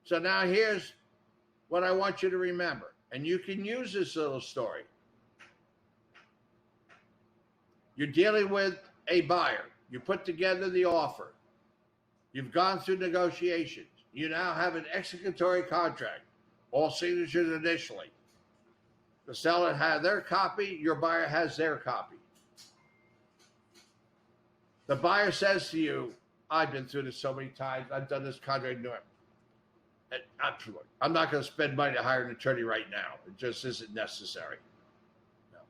So now here's what I want you to remember, and you can use this little story. You're dealing with a buyer. You put together the offer. You've gone through negotiations. You now have an executory contract, all signatures initially. The seller has their copy, your buyer has their copy. The buyer says to you, I've been through this so many times, I've done this contract. I'm not going to spend money to hire an attorney right now. It just isn't necessary. No.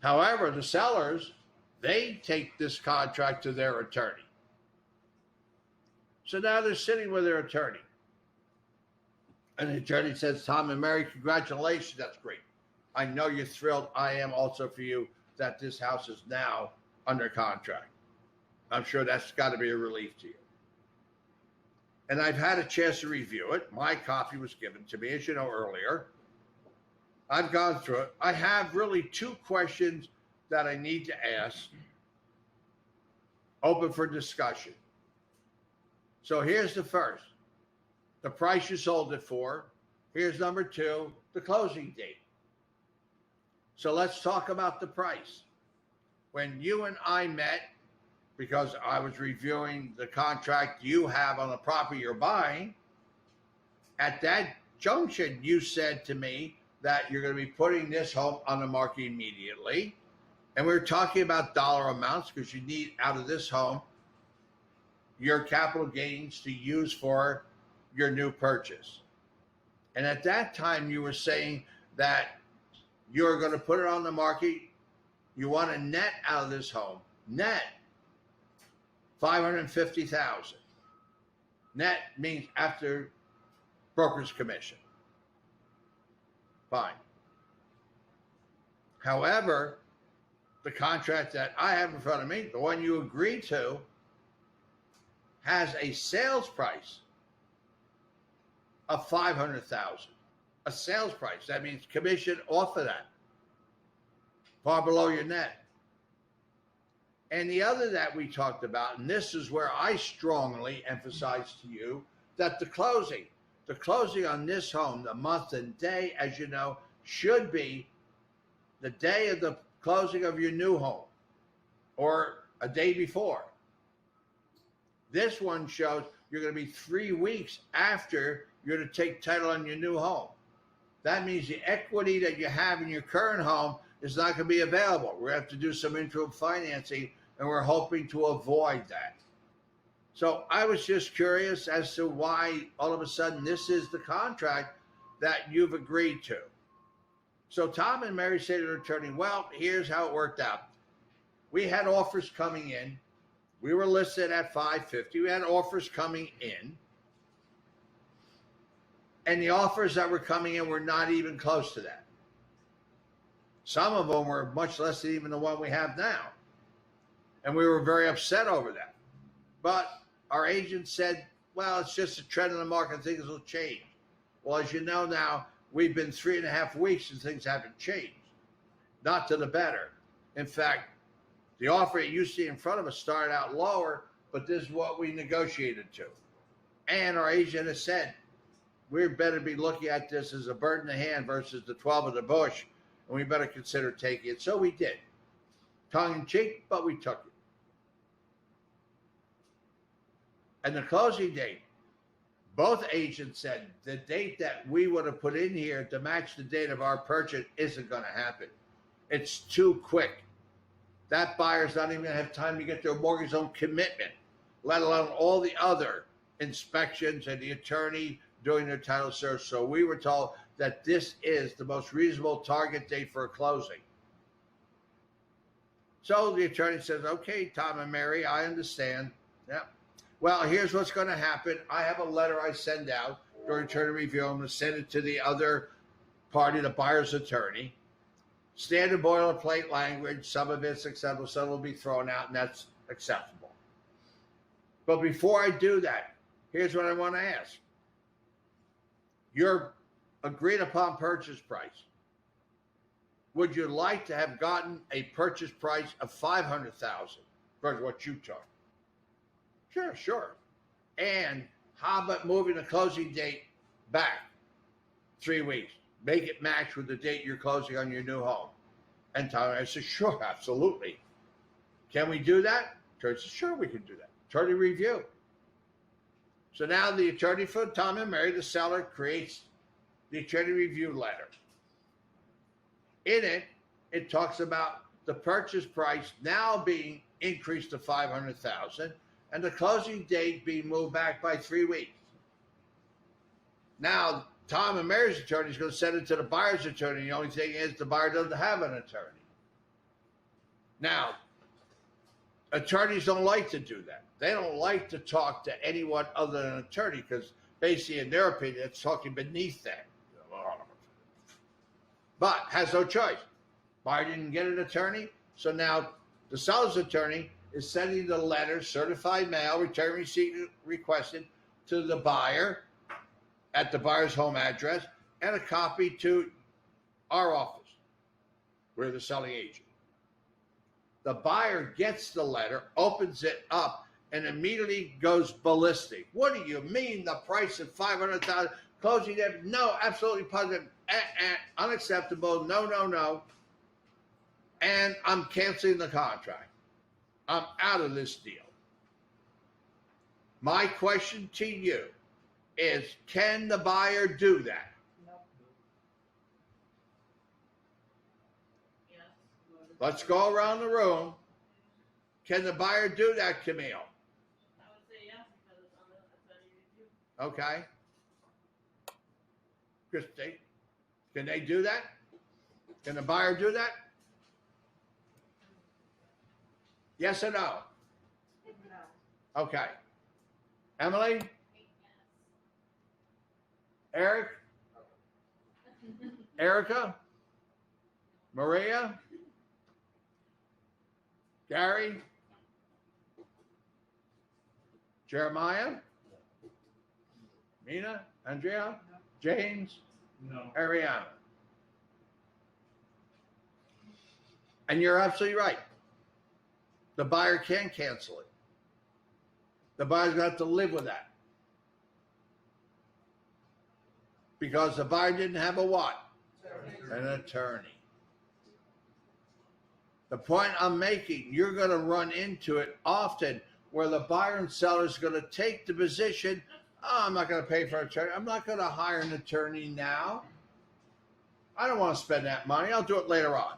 However, the sellers, they take this contract to their attorney. So now they're sitting with their attorney. And the attorney says, Tom and Mary, congratulations, that's great. I know you're thrilled. I am also for you that this house is now under contract. I'm sure that's got to be a relief to you. And I've had a chance to review it. My copy was given to me, as you know, earlier. I've gone through it. I have really two questions that I need to ask, open for discussion. So here's the first. The price you sold it for. Here's number two, the closing date. So let's talk about the price. When you and I met, because I was reviewing the contract you have on the property you're buying, at that junction, you said to me that you're going to be putting this home on the market immediately. And we were talking about dollar amounts because you need out of this home your capital gains to use for your new purchase. And at that time, you were saying that you're going to put it on the market. You want to net out of this home, net $550,000. Net means after broker's commission. Fine. However, the contract that I have in front of me, the one you agreed to, has a sales price of $500,000. A sales price. That means commission off of that. Far below your net. And the other that we talked about, and this is where I strongly emphasize to you, that the closing on this home, the month and day, as you know, should be the day of the closing of your new home or a day before. This one shows you're going to be 3 weeks after you're to take title on your new home. That means the equity that you have in your current home is not going to be available. We're going to have to do some interim financing, and we're hoping to avoid that. So I was just curious as to why all of a sudden this is the contract that you've agreed to. So Tom and Mary say to their attorney, well, here's how it worked out. We had offers coming in. We were listed at $550. We had offers coming in. And the offers that were coming in were not even close to that. Some of them were much less than even the one we have now. And we were very upset over that. But our agent said, well, it's just a trend in the market. Things will change. Well, as you know now, we've been 3.5 weeks and things haven't changed. Not to the better. In fact, the offer you see in front of us started out lower, but this is what we negotiated to. And our agent has said, we better be looking at this as a bird in the hand versus the 12 in the bush, and we better consider taking it. So we did. Tongue in cheek, but we took it. And the closing date, both agents said the date that we would have put in here to match the date of our purchase isn't going to happen. It's too quick. That buyer's not even going to have time to get their mortgage loan commitment, let alone all the other inspections and the attorney doing their title search. So we were told that this is the most reasonable target date for a closing. So the attorney says, okay, Tom and Mary, I understand. Yeah. Well, here's what's going to happen. I have a letter I send out during attorney review. I'm going to send it to the other party, the buyer's attorney. Standard boilerplate language. Some of it's acceptable, some will be thrown out, and that's acceptable. But before I do that, here's what I want to ask. Your agreed upon purchase price. Would you like to have gotten a purchase price of $500,000 versus what you took? Sure. And How about moving the closing date back 3 weeks? Make it match with the date you're closing on your new home. And I said, sure, absolutely. Can we do that? Attorney said, sure, we can do that. Attorney review. So now the attorney for Tom and Mary, the seller, creates the attorney review letter. In it, it talks about the purchase price now being increased to $500,000 and the closing date being moved back by 3 weeks. Now, Tom and Mary's attorney is going to send it to the buyer's attorney. The only thing is the buyer doesn't have an attorney. Now, attorneys don't like to do that. They don't like to talk to anyone other than an attorney because basically, in their opinion, it's talking beneath them. But has no choice. Buyer didn't get an attorney, so now the seller's attorney is sending the letter, certified mail, return receipt requested to the buyer at the buyer's home address and a copy to our office. We're the selling agent. The buyer gets the letter, opens it up, and immediately goes ballistic. What do you mean the price of $500,000? Closing debt? No, absolutely positive. Unacceptable. No. And I'm canceling the contract. I'm out of this deal. My question to you is, can the buyer do that? No. Yes. Let's go around the room. Can the buyer do that, Camille? I would say yes, because it's on the attorney review. Okay. Christy, can they do that? Can the buyer do that? Yes or no? No. Okay. Emily? Eric? Erica? Maria? Gary? Jeremiah? Mina? Andrea? James? No. Ariana? And you're absolutely right. The buyer can cancel it. The buyer's going to have to live with that. Because the buyer didn't have a what? An attorney. The point I'm making, you're going to run into it often where the buyer and seller is going to take the position, oh, I'm not going to pay for an attorney. I'm not going to hire an attorney now. I don't want to spend that money. I'll do it later on.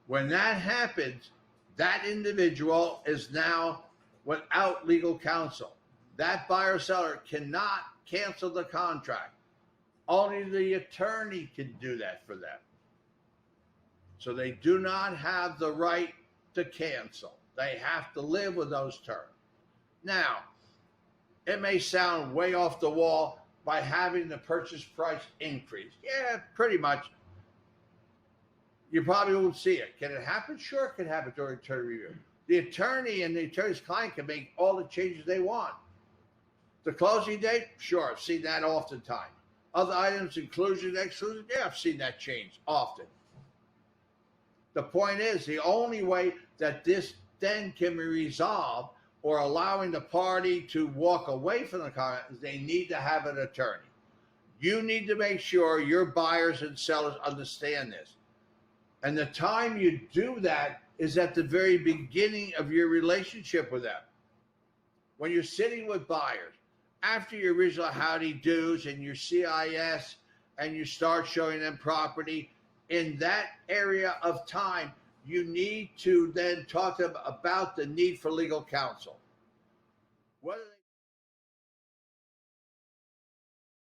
When that happens, that individual is now without legal counsel. That buyer or seller cannot cancel the contract. Only the attorney can do that for them. So they do not have the right to cancel. They have to live with those terms. Now, it may sound way off the wall by having the purchase price increase. Yeah, pretty much. You probably won't see it. Can it happen? Sure, it can happen during attorney review. The attorney and the attorney's client can make all the changes they want. The closing date? Sure, I've seen that oftentimes. Other items, inclusion, exclusion? Yeah, I've seen that change often. The point is, the only way that this then can be resolved or allowing the party to walk away from the contract is they need to have an attorney. You need to make sure your buyers and sellers understand this. And the time you do that is at the very beginning of your relationship with them. When you're sitting with buyers, after your original howdy-do's and your CIS, and you start showing them property, in that area of time, you need to then talk to them about the need for legal counsel. Whether